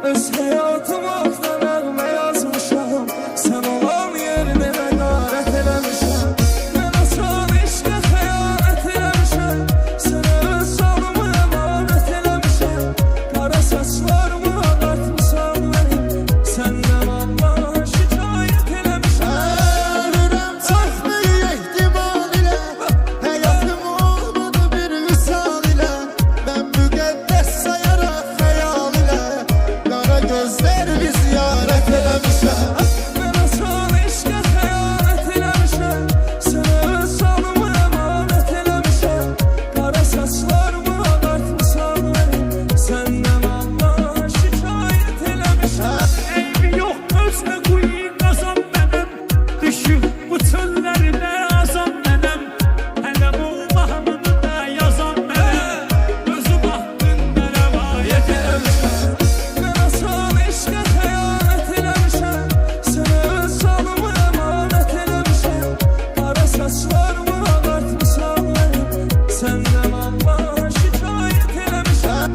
Öz hayatımı aktan ağma yazmışam. Sen olan yerine garet eləmişəm. Ben asan eşqə xəyanət eləmişəm. Sənə öz canımı əmanət eləmişəm. Qara saçlarımı ağartmışam mənim. Səndən Allah şikayət eləmişəm. Ölürəm çox böyük ehtimal ilə. Həyatım olmadı bir vüsal ilə. Mən müqəddəs sayaraq xəyal ilə. Qara gözlər bir ziyarət eləmişəm. Ben asan eşqə xəyanət eləmişəm. Sənə öz canımı əmanət eləmişəm. Qara saçlarımı ağartmışam mənim. Səndən Allah şikayət eləmişəm. Eybi yox özünə qoyun qazan mənəm. Düşüb bu çöllərinə azam mənəm. Hələ bu mahnını da yazan mənəm. Özü baxdın rəvayət eləmişəm. Ben asan eşqə xəyanət eləmişəm. Sənə öz canımı əmanət eləmişəm. Qara saçlarımı ağartmışam mənim. Səndən Allah şikayət eləmişəm.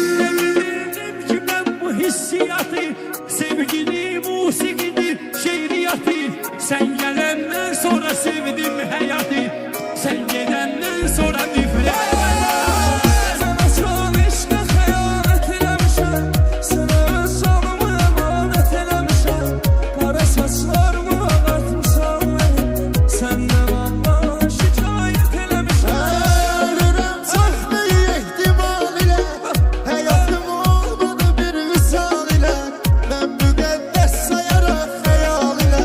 Bildim ki mən bu hissiyatı, sevgili musiqini, şeiriyyatı. Sən gələndən sonra sevdim həyatı. Sən gedəndən sonra nifrət. Ben asan eşqə xəyanət eləmişəm. Sənə öz canımı əmanət eləmişəm. Qara saçlarımı ağartmışam mənim. Səndən Allah şikayət eləmişəm. Ölürəm çox böyük ehtimal ilə. Həyatım olmadı bir vüsal ilə. Mən müqəddəs sayaraq xəyal ilə.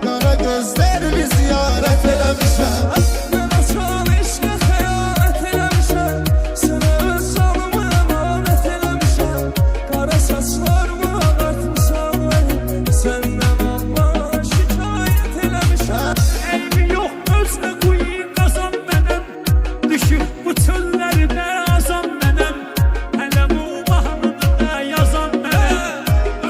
Qara gözlər bir ziyarət eləmişəm. Ben asan eşqə xəyanət eləmişəm. Sənə öz canımı əmanət eləmişəm. Qara saçlarımı ağartmışam mənim. Səndən Allah şikayət eləmişəm. Eybi yox özünə qoyun qazan mənəm. Düşüb bu çöllərinə azam mənəm. Hələ bu mahnını da yazan mənəm.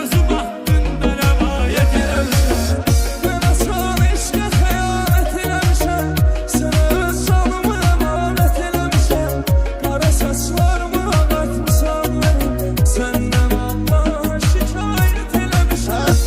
Özü baxdın rəvayət eləmişəm. Ben asan eşqə xəyanət eləmişəm. Sənə öz canımı əmanət eləmişəm. Qara saçlarımı ağartmışam mənim. Səndən Allah şikayət eləmişəm.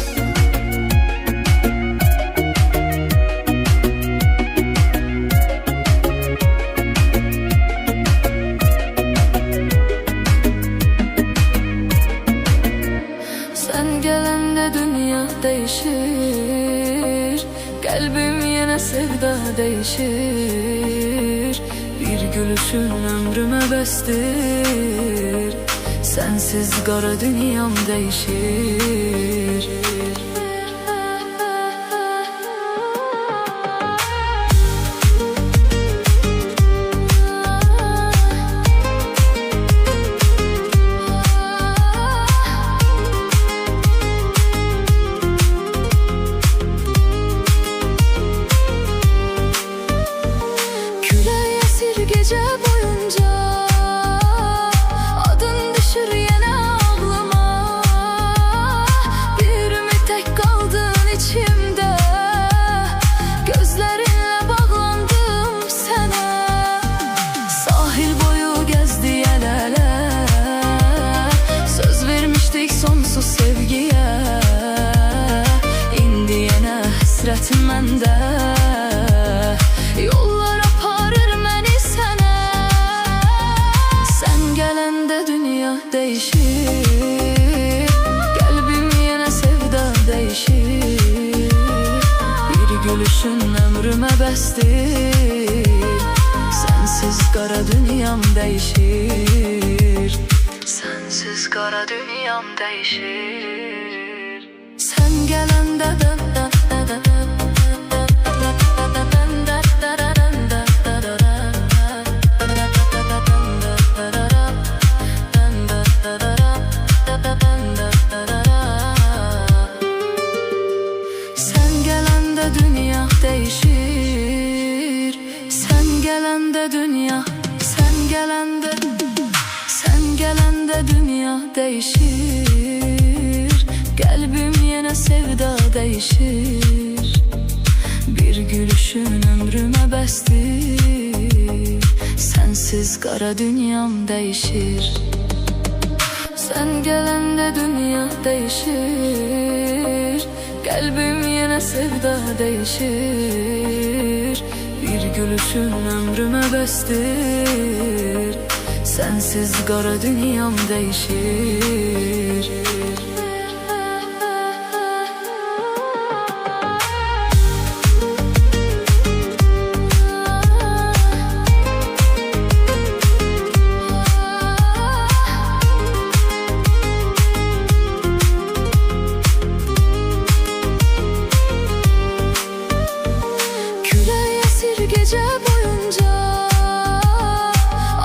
Sen gelende dünya değişir. Kalbim yine sevda değişir. Bir gülüşün ömrüme bestir. Sensiz kara dünyam değişir. Küle esir gece boyunca. Adın düşür yine aklıma. Bir mi tek kaldın içimde. Gözlerinle bağlandım sana. Sahil boyu gezdi el ele. Söz vermiştik sonsuz sevgiye. İndi yine hasretim mende. Yollar aparır məni sənə. Sen gelende dünya değişir. Kalbim yine sevda değişir. Bir gülüşün ömrüme bestir. Sensiz kara dünyam değişir. Sensiz kara dünyam değişir. Sen gelende Sen gelende dünya değişir. Sen gelende dünya, sen gelende dünya değişir. Kalbim yine sevda değişir. Bir gülüşün ömrüme bestir. Sensiz kara dünyam değişir. Sen gelende dünya değişir. Kalbim yine sevda değişir. Bir gülüşün ömrüme bestir. Sensiz kara dünyam değişir. Gece boyunca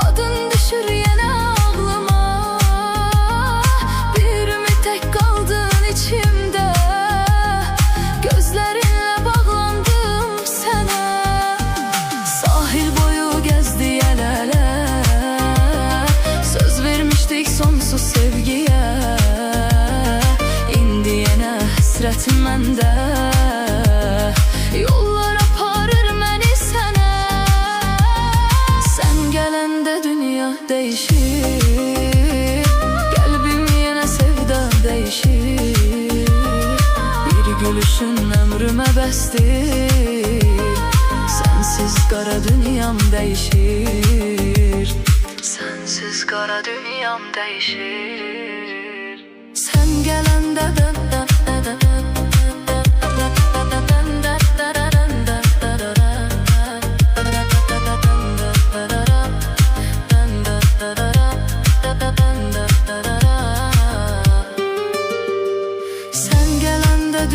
adın düşür yine aklıma. Bir mi tek kaldın içimde, gözlerinle bağlandım sana. Sahil boyu gezdi el ele, söz vermiştik sonsuz sevgiye. İndi yine hasretim mende, yollar aparır məni sənə. Sən gələndə dünya değişir. Qəlbim yenə sevda değişir. Bir gülüşün ömrümə bəsdir. Sensiz qara dünyam değişir. Sensiz qara dünyam değişir. Sən gələndə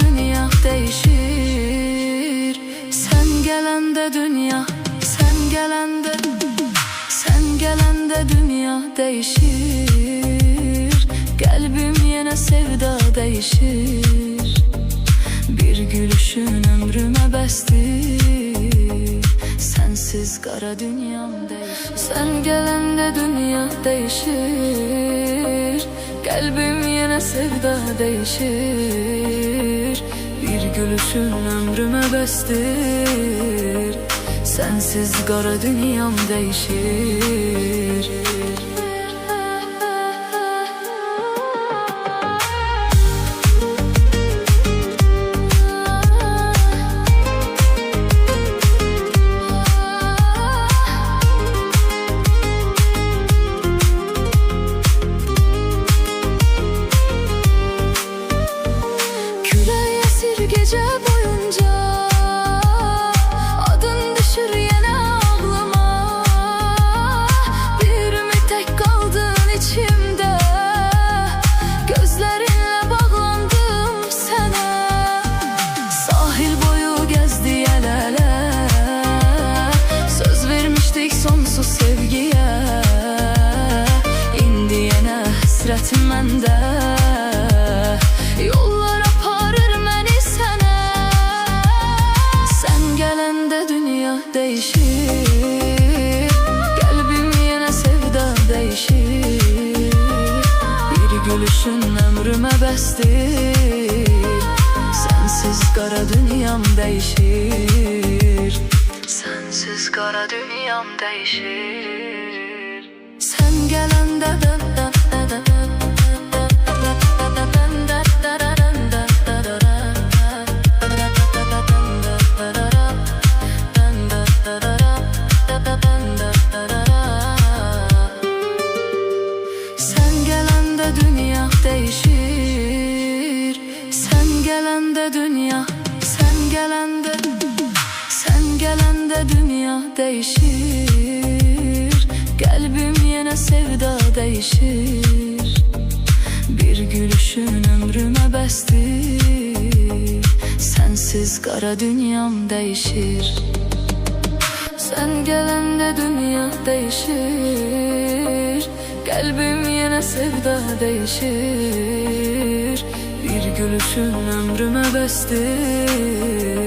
dünya değişir. Sen gelende dünya, sen gelende dünya değişir. Kalbim yine sevda değişir. Bir gülüşün ömrüme bestir. Sensiz kara dünyam değişir. Sen gelende dünya değişir. Kalbim yine sevda değişir. Bir gülüşün ömrüme bestir. Sensiz kara dünyam değişir. Gece boyunca adın düşür yine aklıma. Bir mi tek kaldın içimde, gözlerinle bağlandım sana. Sahil boyu gezdi el ele, söz vermiştik sonsuz sevgiye. İndi yine hasretim mende, yollar aparır məni sənə. Sən gələndə dünya değişir. Qəlbim yenə sevda değişir. Bir gülüşün ömrümə bəstir. Sensiz qara dünyam değişir. Sensiz qara dünyam değişir. Sən gələndə dünya değişir. Sen gelende dünya, sen gelende dünya değişir. Kalbim yine sevda değişir. Bir gülüşün ömrüme bestir. Sensiz kara dünyam değişir. Sen gelende dünya değişir. Kalbim yine sevda değişir. Bir gülüşün ömrüme bestir.